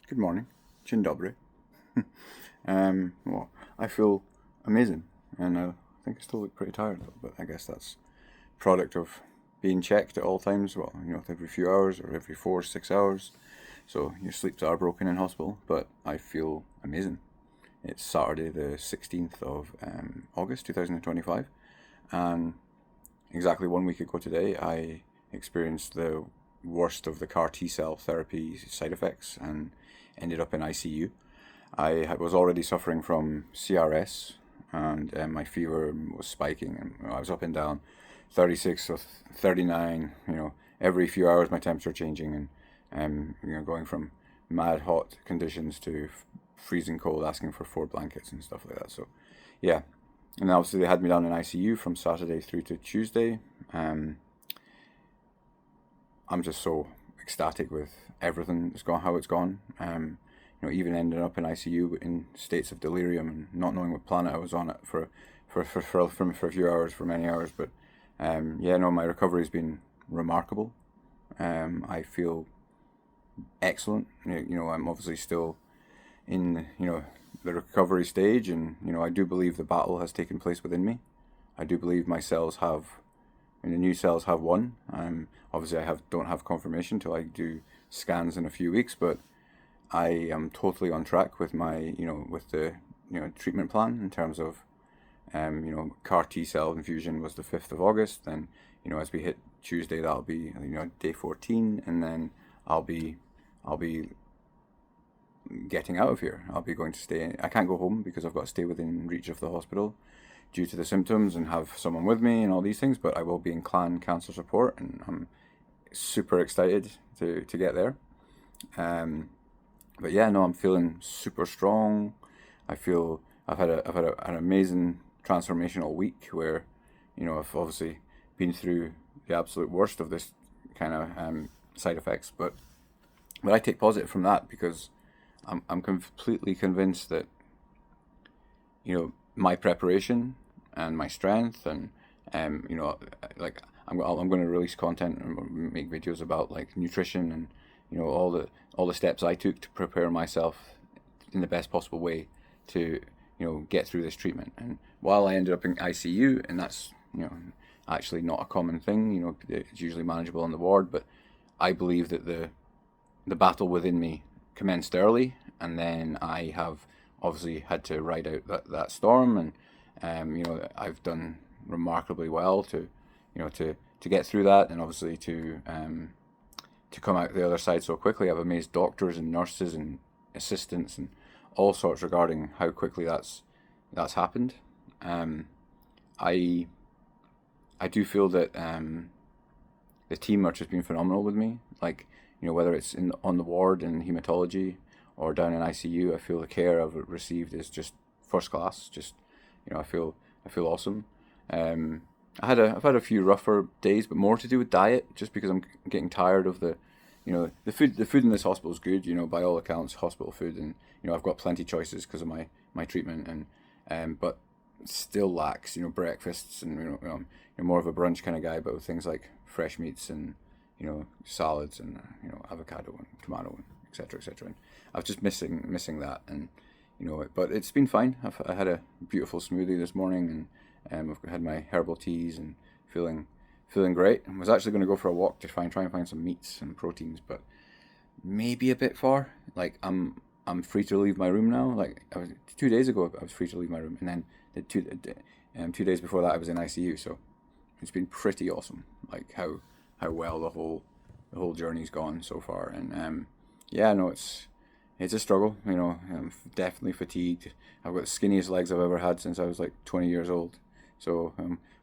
Good morning. Dzień dobry. Well, I feel amazing, and I think I still look pretty tired, though, but I guess that's product of being checked at all times. Well, every few hours or every 4, 6 hours. So your sleeps are broken in hospital, but I feel amazing. It's Saturday, the 16th of August 2025, and exactly 1 week ago today, I experienced the worst of the CAR T cell therapy side effects and ended up in ICU. Was already suffering from CRS, and my fever was spiking, and I was up and down, 36 or 39. Every few hours my temperature changing, and going from mad hot conditions to freezing cold, asking for 4 blankets and stuff like that. So, yeah, and obviously they had me down in ICU from Saturday through to Tuesday. I'm just so ecstatic with everything that's gone, how it's gone. Even ending up in ICU in states of delirium and not knowing what planet I was on it for a few hours, for many hours. But my recovery's been remarkable. I feel excellent. I'm obviously still in the recovery stage, and I do believe the battle has taken place within me. I do believe my cells have, and the new cells have won. Obviously, don't have confirmation till I do scans in a few weeks, but I am totally on track with my with the treatment plan in terms of CAR T cell infusion was the 5th of August. Then as we hit Tuesday, that'll be day 14, and then I'll be getting out of here. I'll be going to stay. I can't go home because I've got to stay within reach of the hospital due to the symptoms and have someone with me and all these things. But I will be in Clan Cancer Support, and I'm super excited to get there. But yeah, no, I'm feeling super strong. I feel I've had an amazing transformational week where, I've obviously been through the absolute worst of this kind of side effects, but I take positive from that because I'm completely convinced that my preparation and my strength and like I'm going to release content and make videos about like nutrition and all the steps I took to prepare myself in the best possible way to get through this treatment. And while I ended up in ICU, and that's actually not a common thing, it's usually manageable on the ward, but I believe that the battle within me commenced early, and then I have obviously had to ride out that storm, and I've done remarkably well to get through that, and obviously to come out the other side so quickly. I've amazed doctors and nurses and assistants and all sorts regarding how quickly that's happened. I do feel that the team have just been phenomenal with me. Like whether it's on the ward in hematology or down in ICU, I feel the care I've received is just first class. Just I feel awesome. I've had a few rougher days, but more to do with diet, just because I'm getting tired of the food in this hospital is good, by all accounts, hospital food, and I've got plenty choices because of my treatment, and but still lacks breakfasts, and you're more of a brunch kind of guy, but with things like fresh meats and salads and avocado and tomato and etc etc, and I was just missing that, and but it's been fine. I had a beautiful smoothie this morning, and I've had my herbal teas and feeling great. I was actually going to go for a walk to try and find some meats and proteins, but maybe a bit far. Like I'm free to leave my room now. Like 2 days ago, I was free to leave my room, and then 2 days before that, I was in ICU. So it's been pretty awesome. Like how well the whole journey's gone so far, and it's a struggle. I'm definitely fatigued. I've got the skinniest legs I've ever had since I was like 20 years old. So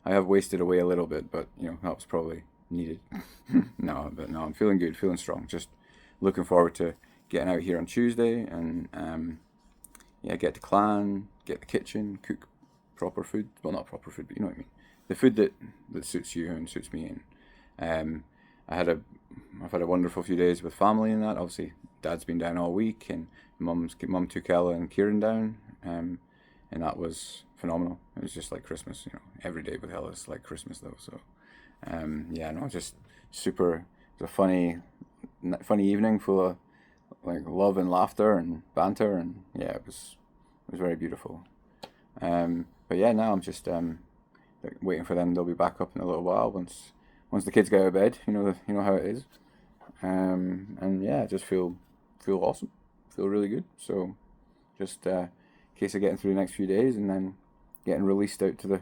I have wasted away a little bit, but that was probably needed. No, I'm feeling good, feeling strong. Just looking forward to getting out here on Tuesday and get to Clan, get the kitchen, cook proper food. Well, not proper food, but you know what I mean. The food that suits you and suits me. And I've had a wonderful few days with family and that. Obviously, Dad's been down all week, and Mum took Ella and Kieran down, and that was phenomenal. It was just like Christmas, Every day with Ella is like Christmas though. So, just super. It was a funny evening full of like love and laughter and banter, and yeah, it was very beautiful. But yeah, now I'm just like, waiting for them. They'll be back up in a little while once the kids get out of bed. You know how it is. And yeah, I just feel awesome, feel really good. So just case of getting through the next few days, and then getting released out to the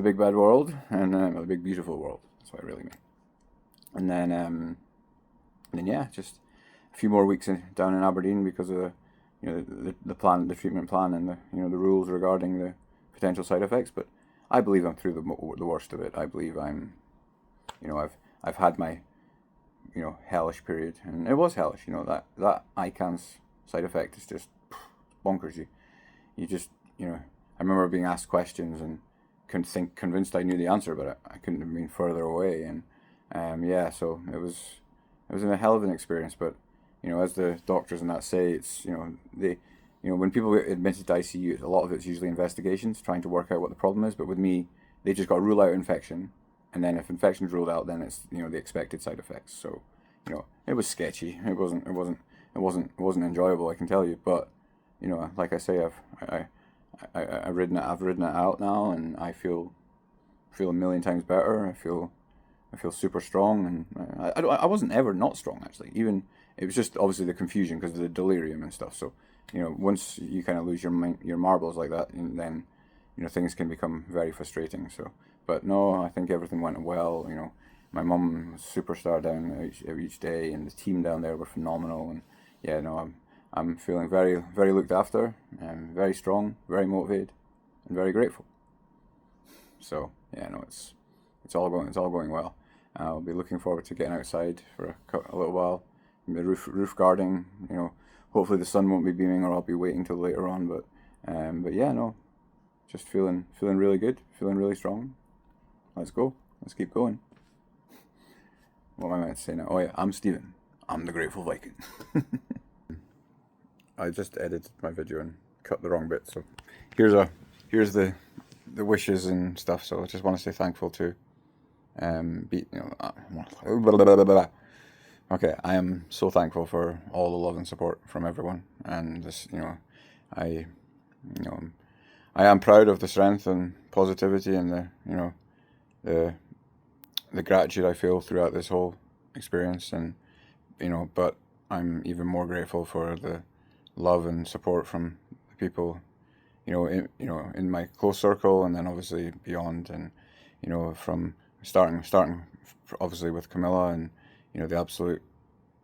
big bad world, and the big beautiful world. That's what I really mean. And then yeah, just a few more weeks down in Aberdeen because of the plan, the treatment plan, and the rules regarding the potential side effects. But I believe I'm through the worst of it. I believe I've had my hellish period, and it was hellish. That ICANS side effect is just bonkers. You just I remember being asked questions and convinced I knew the answer, but I couldn't have been further away. And yeah, so it was a hell of an experience. But as the doctors and that say, it's they when people get admitted to ICU, a lot of it's usually investigations, trying to work out what the problem is. But with me, they just got to rule out infection, and then if infection's ruled out, then it's the expected side effects. So it was sketchy. It wasn't enjoyable, I can tell you. But like I say, I've ridden it out now, and I feel a million times better. I feel super strong, and I wasn't ever not strong, actually. Even it was just obviously the confusion because of the delirium and stuff. So once you kind of lose your marbles like that, and then things can become very frustrating. So, but no, I think everything went well. My mum was a superstar down each day, and the team down there were phenomenal. And yeah, no, I'm feeling very, very looked after, and very strong, very motivated, and very grateful. So yeah, no, it's all going well. I'll be looking forward to getting outside for a little while. The roof gardening. Hopefully the sun won't be beaming, or I'll be waiting till later on. But yeah, no, just feeling really good, feeling really strong. Let's go. Let's keep going. What am I meant to say now? Oh yeah, I'm Steven. I'm the Grateful Viking. I just edited my video and cut the wrong bit. So here's the wishes and stuff. So I just want to say thankful to okay, I am so thankful for all the love and support from everyone, and this I you know I am proud of the strength and positivity and the the gratitude I feel throughout this whole experience. And but I'm even more grateful for the love and support from the people in my close circle, and then obviously beyond. And from starting obviously with Kamila, and the absolute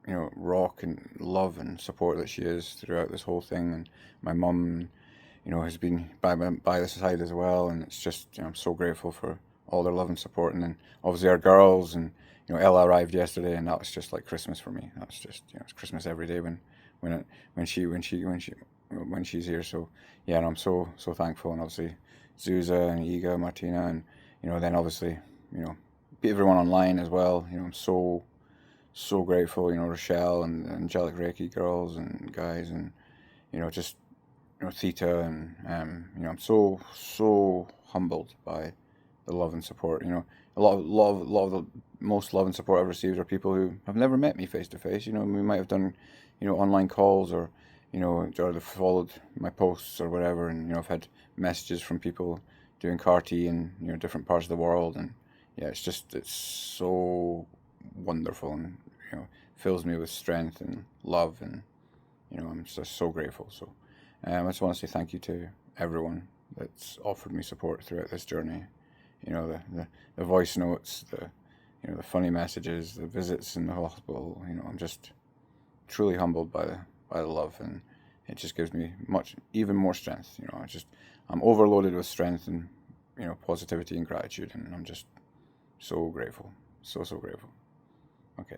rock and love and support that she is throughout this whole thing. And my mum has been by the side as well, and it's just I'm so grateful for all their love and support. And then obviously our girls, and Ella arrived yesterday, and that was just like Christmas for me. That was just it's Christmas every day when she's here. So yeah, and I'm so thankful. And obviously Zuza and Iga, Martina, and then obviously everyone online as well. I'm so grateful. Rochelle and Angelic Reiki girls and guys, and just Theta, and I'm so humbled by the love and support. A lot of the most love and support I've received are people who have never met me face to face. We might have done online calls, or or they've followed my posts or whatever, and I've had messages from people doing CAR-T in different parts of the world. And yeah, it's so wonderful, and fills me with strength and love. And I'm just so grateful. So I just want to say thank you to everyone that's offered me support throughout this journey. The voice notes, the funny messages, the visits in the hospital. I'm just truly humbled by the love, and it just gives me even more strength. I'm overloaded with strength and positivity and gratitude, and I'm just so grateful, so grateful. Okay.